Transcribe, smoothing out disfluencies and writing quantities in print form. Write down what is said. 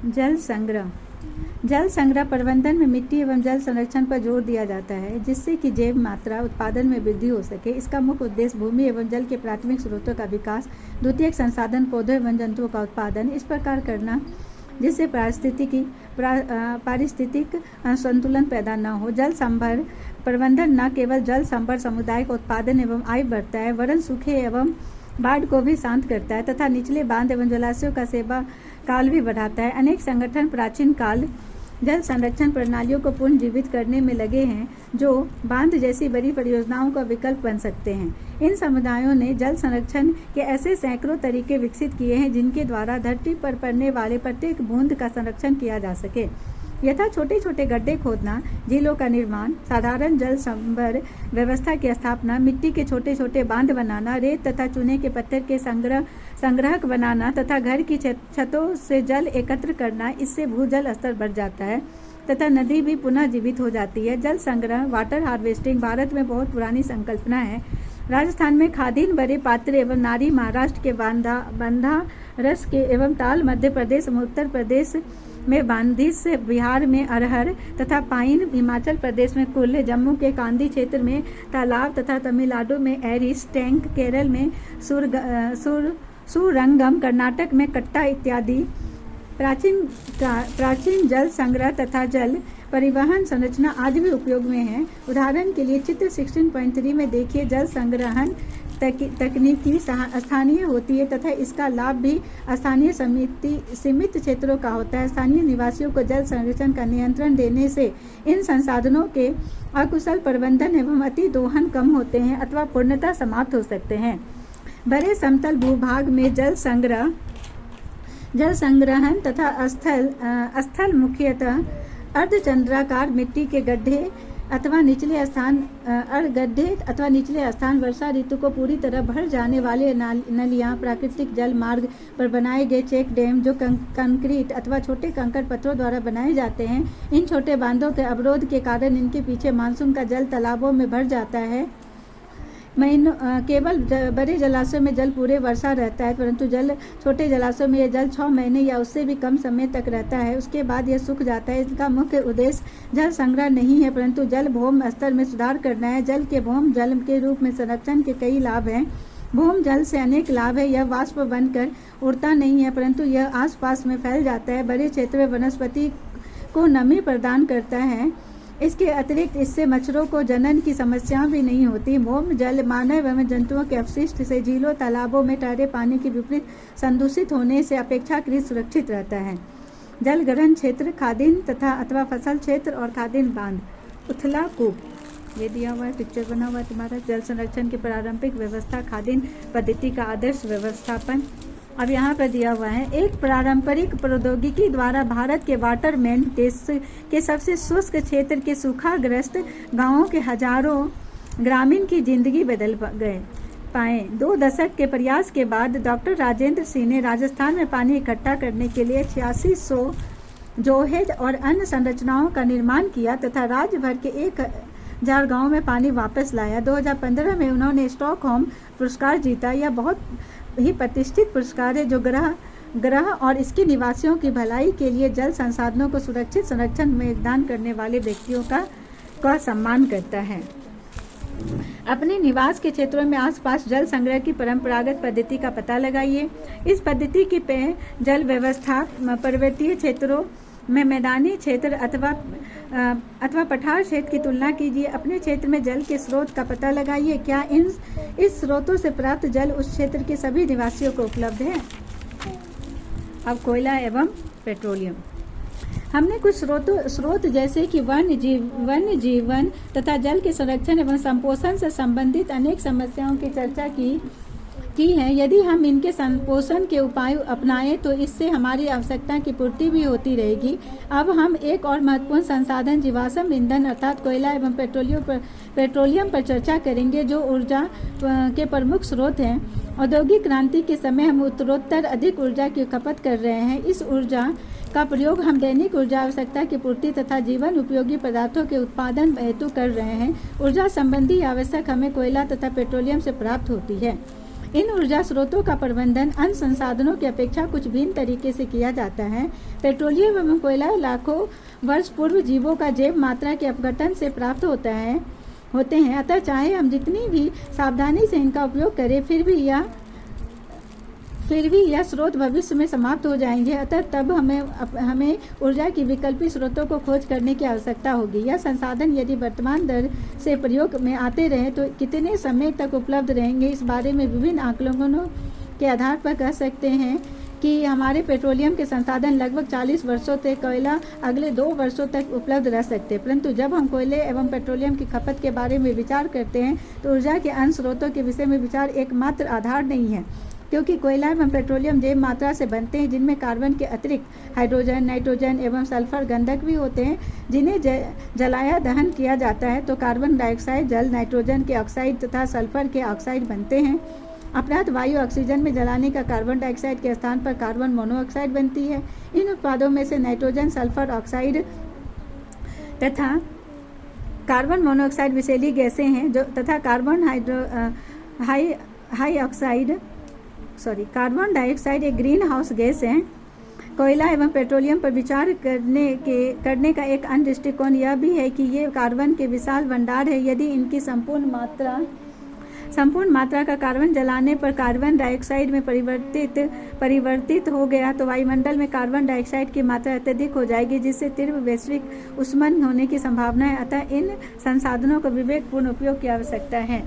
जल संग्रह। जल संग्रह प्रबंधन में मिट्टी एवं जल संरक्षण पर जोर दिया जाता है, जिससे कि जैव मात्रा उत्पादन में वृद्धि हो सके। इसका मुख्य उद्देश्य भूमि एवं जल के प्राथमिक स्रोतों का विकास, द्वितीयक संसाधन पौधों एवं जंतुओं का उत्पादन इस प्रकार करना जिससे पारिस्थितिक संतुलन पैदा न हो। जल संभर प्रबंधन न केवल जल संभर समुदाय का उत्पादन एवं आय बढ़ता है, वरन सूखे एवं बाढ़ को भी शांत करता है तथा निचले बांध एवं जलाशयों का सेवा काल भी बढ़ाता है। अनेक संगठन प्राचीन काल जल संरक्षण प्रणालियों को पुनर्जीवित करने में लगे हैं, जो बांध जैसी बड़ी परियोजनाओं का विकल्प बन सकते हैं। इन समुदायों ने जल संरक्षण के ऐसे सैकड़ों तरीके विकसित किए हैं, जिनके द्वारा धरती पर पड़ने वाले प्रत्येक बूंद का संरक्षण किया जा सके। यथा छोटे छोटे गड्ढे खोदना, झीलों का निर्माण, साधारण जल संभर व्यवस्था की स्थापना, मिट्टी के छोटे छोटे बांध बनाना, रेत तथा चूने के पत्थर के संग्रहक बनाना तथा घर की छतों से जल एकत्र करना। इससे भूजल स्तर बढ़ जाता है तथा नदी भी पुनः जीवित हो जाती है। जल संग्रह वाटर हार्वेस्टिंग भारत में बहुत पुरानी संकल्पना है। राजस्थान में खादीन बड़े पात्र एवं नारी, महाराष्ट्र के बंधा रस के एवं ताल, मध्य प्रदेश एवं उत्तर प्रदेश में बांधिस, बिहार में अरहर तथा पाइन, हिमाचल प्रदेश में कुल, जम्मू के कांदी क्षेत्र में तालाब तथा तमिलनाडु में एरिस टैंक, केरल में सुरंगम, कर्नाटक में कट्टा इत्यादि प्राचीन जल संग्रह तथा जल परिवहन संरचना आज भी उपयोग में है। उदाहरण के लिए चित्र 16.3 में देखिए, जल संग्रहण तकनीकी स्थानीय होती है तथा इसका लाभ भी स्थानीय सीमित क्षेत्रों का होता है। स्थानीय निवासियों को जल संरक्षण का नियंत्रण देने से इन संसाधनों के अकुशल प्रबंधन एवं अति दोहन कम होते हैं अथवा पूर्णतः समाप्त हो सकते हैं। बड़े समतल भूभाग में जल संग्रहण तथा स्थल मुख्यतः अर्धचंद्राकार मिट्टी के गड्ढे अथवा निचले स्थान वर्षा ऋतु को पूरी तरह भर जाने वाले नलियां, प्राकृतिक जल मार्ग पर बनाए गए चेक डैम जो कंक्रीट अथवा छोटे कंकड़ पत्थरों द्वारा बनाए जाते हैं। इन छोटे बांधों के अवरोध के कारण इनके पीछे मानसून का जल तालाबों में भर जाता है। केवल बड़े जलाशयों में जल पूरे वर्षा रहता है, परंतु छोटे जलाशयों में यह जल 6 महीने या उससे भी कम समय तक रहता है। उसके बाद यह सूख जाता है। इसका मुख्य उद्देश्य जल संग्रह नहीं है, परंतु जल भौम स्तर में सुधार करना है। जल के भौम जल के रूप में संरक्षण के कई लाभ हैं। भौम जल से अनेक लाभ है। यह वाष्प बनकर उड़ता नहीं है, परंतु यह आसपास में फैल जाता है। बड़े क्षेत्र में वनस्पति को नमी प्रदान करता है। इसके अतिरिक्त इससे मच्छरों को जनन की समस्या भी नहीं होती। भौम जल मानव एवं जंतुओं के अपशिष्ट से झीलों, तालाबों में ठहरे पानी के विपरीत संदूषित होने से अपेक्षाकृत सुरक्षित रहता है। जल ग्रहण क्षेत्र, खादीन तथा अथवा फसल क्षेत्र और खादीन बांध। उथला कूप, ये दिया हुआ है, पिक्चर बना हुआ है तुम्हारा। जल संरक्षण की पारंपरिक व्यवस्था, खादीन पद्धति का आदर्श व्यवस्थापन। अब यहाँ पर दिया हुआ है, एक पारंपरिक प्रौद्योगिकी द्वारा भारत के वाटरमैन देश के सबसे शुष्क क्षेत्र के सूखाग्रस्त गांवों के हजारों ग्रामीण की जिंदगी बदल पाए। 2 दशक के प्रयास के बाद डॉक्टर राजेंद्र सिंह ने राजस्थान में पानी इकट्ठा करने के लिए 8600 जोहेज और अन्य संरचनाओं का निर्माण किया तथा राज्य भर के 1000 गाँव में पानी वापस लाया। 2015 में उन्होंने स्टॉकहोम पुरस्कार जीता। यह बहुत ही प्रतिष्ठित पुरस्कार है जो ग्रह और इसके निवासियों की भलाई के लिए जल संसाधनों को सुरक्षित संरक्षण में योगदान करने वाले व्यक्तियों का सम्मान करता है। अपने निवास के क्षेत्रों में आसपास जल संग्रह की परंपरागत पद्धति का पता लगाइए। इस पद्धति की जल व्यवस्था पर्वतीय क्षेत्रों में मैदानी क्षेत्र अथवा पठार क्षेत्र की तुलना कीजिए। अपने क्षेत्र में जल के स्रोत का पता लगाइए। क्या इस स्रोतों से प्राप्त जल उस क्षेत्र के सभी निवासियों को उपलब्ध है? अब कोयला एवं पेट्रोलियम। हमने कुछ स्रोत जैसे कि वन्य जीवन तथा जल के संरक्षण एवं संपोषण से संबंधित अनेक समस्याओं की चर्चा की है। यदि हम इनके संपोषण के उपाय अपनाएं तो इससे हमारी आवश्यकता की पूर्ति भी होती रहेगी। अब हम एक और महत्वपूर्ण संसाधन जीवाश्म ईंधन अर्थात कोयला एवं पेट्रोलियम पर चर्चा करेंगे, जो ऊर्जा के प्रमुख स्रोत हैं। औद्योगिक क्रांति के समय हम उत्तरोत्तर अधिक ऊर्जा की खपत कर रहे हैं। इस ऊर्जा का प्रयोग हम दैनिक ऊर्जा आवश्यकता की पूर्ति तथा जीवन उपयोगी पदार्थों के उत्पादन हेतु कर रहे हैं। ऊर्जा संबंधी आवश्यक हमें कोयला तथा पेट्रोलियम से प्राप्त होती है। इन ऊर्जा स्रोतों का प्रबंधन अन्य संसाधनों की अपेक्षा कुछ भिन्न तरीके से किया जाता है। पेट्रोलियम एवं कोयला लाखों वर्ष पूर्व जीवों का जैव मात्रा के अपघटन से प्राप्त होते हैं। अतः चाहे हम जितनी भी सावधानी से इनका उपयोग करें, फिर भी यह स्रोत भविष्य में समाप्त हो जाएंगे। अतः तब हमें ऊर्जा की विकल्पी स्रोतों को खोज करने की आवश्यकता होगी। यह संसाधन यदि वर्तमान दर से प्रयोग में आते रहे तो कितने समय तक उपलब्ध रहेंगे, इस बारे में विभिन्न आकलनों के आधार पर कह सकते हैं कि हमारे पेट्रोलियम के संसाधन लगभग 40 वर्षों तक, कोयला अगले 2 वर्षों तक उपलब्ध रह सकते हैं। परंतु जब हम कोयले एवं पेट्रोलियम की खपत के बारे में विचार करते हैं तो ऊर्जा के अन्य स्रोतों के विषय में विचार एकमात्र आधार नहीं है, क्योंकि कोयला एवं पेट्रोलियम जैव मात्रा से बनते हैं, जिनमें कार्बन के अतिरिक्त हाइड्रोजन, नाइट्रोजन एवं सल्फर गंधक भी होते हैं, जिन्हें जलाया दहन किया जाता है तो कार्बन डाइऑक्साइड, जल, नाइट्रोजन के ऑक्साइड तथा सल्फर के ऑक्साइड बनते हैं। अपराध वायु ऑक्सीजन में जलाने का कार्बन डाइऑक्साइड के स्थान पर कार्बन मोनोऑक्साइड बनती है। इन उत्पादों में से नाइट्रोजन, सल्फर ऑक्साइड तथा कार्बन मोनोऑक्साइड विषैली गैसें हैं तथा कार्बन डाइऑक्साइड एक ग्रीन हाउस गैस है। कोयला एवं पेट्रोलियम पर विचार करने का एक अन्य दृष्टिकोण यह भी है कि ये कार्बन के विशाल भंडार है। यदि इनकी संपूर्ण मात्रा का कार्बन जलाने पर कार्बन डाइऑक्साइड में परिवर्तित हो गया तो वायुमंडल में कार्बन डाइऑक्साइड की मात्रा अत्यधिक हो जाएगी, जिससे तीव्र वैश्विक उष्मन होने की संभावना है। अतः इन संसाधनों को विवेकपूर्ण उपयोग की आवश्यकता है।